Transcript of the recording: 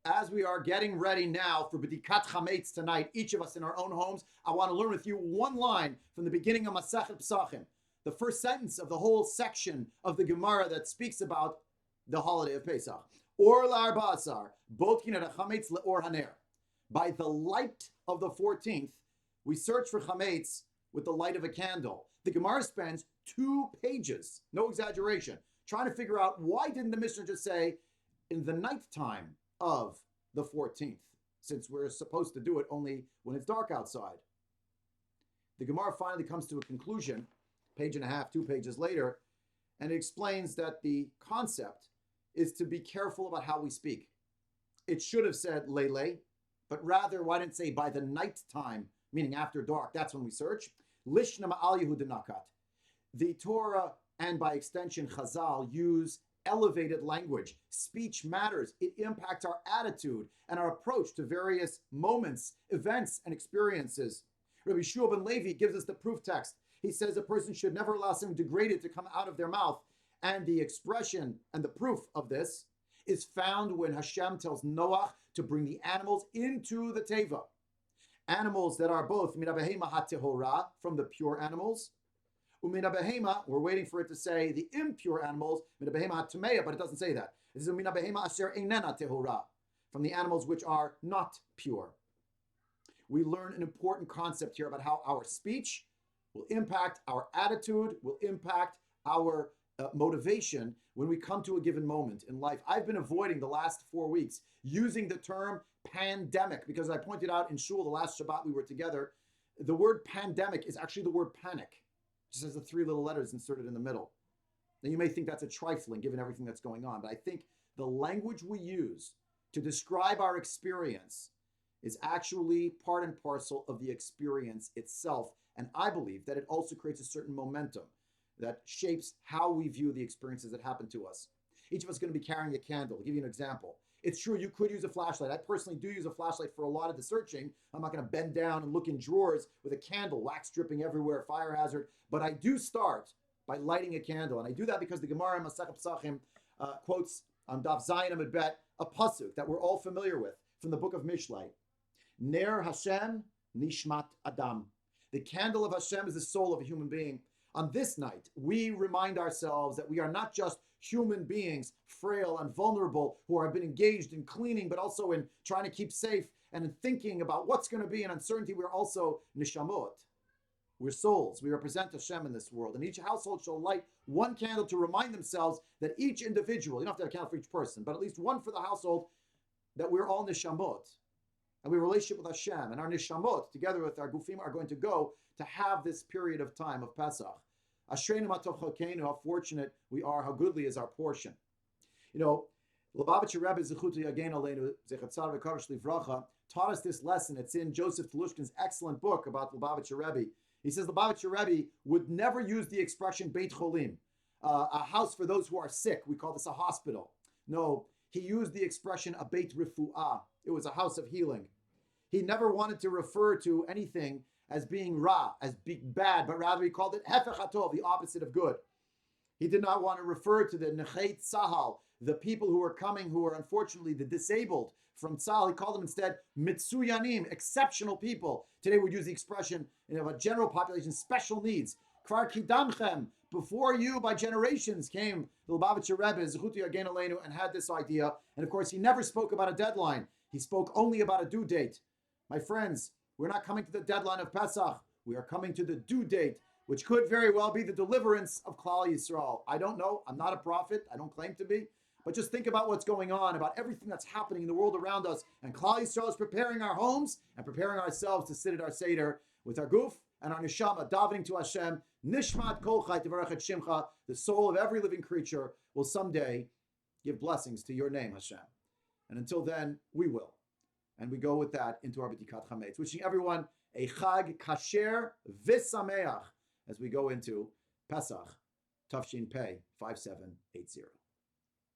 As we are getting ready now for Bedikat Chametz tonight, each of us in our own homes, I want to learn with you one line from the beginning of Masechet Pesachim, the first sentence of the whole section of the Gemara that speaks about the holiday of Pesach. Or la'arba'asar, botkin et chametz le'or haner. By the light of the 14th, we search for chametz with the light of a candle. The Gemara spends 2 pages, no exaggeration, trying to figure out why didn't the Mishnah just say in the nighttime of the 14th, since we're supposed to do it only when it's dark outside. The Gemara finally comes to a conclusion, page and a half, 2 pages later, and it explains that the concept is to be careful about how we speak. It should have said lele, but rather, why didn't it say by the night time, meaning after dark? That's when we search. Lishna ma'al Yehuda. The Torah and by extension Chazal use elevated language. Speech matters. It impacts our attitude and our approach to various moments, events, and experiences. Rabbi Shua ben Levi gives us the proof text. He says a person should never allow something degraded to come out of their mouth. And the expression and the proof of this is found when Hashem tells Noach to bring the animals into the teva. Animals that are both mina behema hatehora, from the pure animals, umina behema, we're waiting for it to say the impure animals, mina behema hatamea, but it doesn't say that. It says umina behema asher einena tehora, from the animals which are not pure. We learn an important concept here about how our speech will impact our attitude, will impact our motivation when we come to a given moment in life. I've been avoiding the last 4 weeks using the term pandemic because I pointed out in shul the last Shabbat we were together, the word pandemic is actually the word panic. It just has the 3 little letters inserted in the middle. Now you may think that's a trifling given everything that's going on, but I think the language we use to describe our experience is actually part and parcel of the experience itself. And I believe that it also creates a certain momentum that shapes how we view the experiences that happen to us. Each of us is going to be carrying a candle. I'll give you an example. It's true, you could use a flashlight. I personally do use a flashlight for a lot of the searching. I'm not going to bend down and look in drawers with a candle, wax dripping everywhere, fire hazard. But I do start by lighting a candle. And I do that because the Gemara in Masechet Pesachim quotes on Daf Zayin Amud Bet a pasuk that we're all familiar with from the book of Mishlei. Ner Hashem nishmat Adam. The candle of Hashem is the soul of a human being. On this night, we remind ourselves that we are not just human beings, frail and vulnerable, who have been engaged in cleaning, but also in trying to keep safe and in thinking about what's going to be in uncertainty. We're also nishamot. We're souls. We represent Hashem in this world. And each household shall light one candle to remind themselves that each individual, you don't have to have a candle for each person, but at least one for the household, that we're all nishamot. And we have a relationship with Hashem. And our nishamot, together with our gufim, are going to go to have this period of time of Pesach. Ashreinu matov chalkeinu, how fortunate we are, how goodly is our portion. You know, Lubavitcher Rebbe Zechutu Yagen Aleinu Zechatzar V'Kadosh Livracha taught us this lesson. It's in Joseph Telushkin's excellent book about Lubavitcher Rebbe. He says Lubavitcher Rebbe would never use the expression Beit Cholim, a house for those who are sick. We call this a hospital. No, he used the expression a Beit Refu'ah. It was a house of healing. He never wanted to refer to anything as being ra, as being bad, but rather he called it hefech hatov, the opposite of good. He did not want to refer to the nechei tzahal, the people who are coming, who are unfortunately the disabled from tzahal. He called them instead mitsuyanim, exceptional people. Today we use the expression of a general population, special needs. Kvar kidamchem, before you by generations came the Lubavitcher Rebbe, Zechutu Yagen Aleinu, and had this idea. And of course, he never spoke about a deadline. He spoke only about a due date. My friends, we're not coming to the deadline of Pesach. We are coming to the due date, which could very well be the deliverance of Klal Yisrael. I don't know. I'm not a prophet. I don't claim to be. But just think about what's going on, about everything that's happening in the world around us. And Klal Yisrael is preparing our homes and preparing ourselves to sit at our Seder with our guf and our neshama, davening to Hashem. Nishmat kol chai tevarech et shimcha. The soul of every living creature will someday give blessings to your name, Hashem. And until then, we will. And we go with that into our Bedikat Chametz. Wishing everyone a Chag Kasher V'Sameach as we go into Pesach, Tafshin Pei 5780.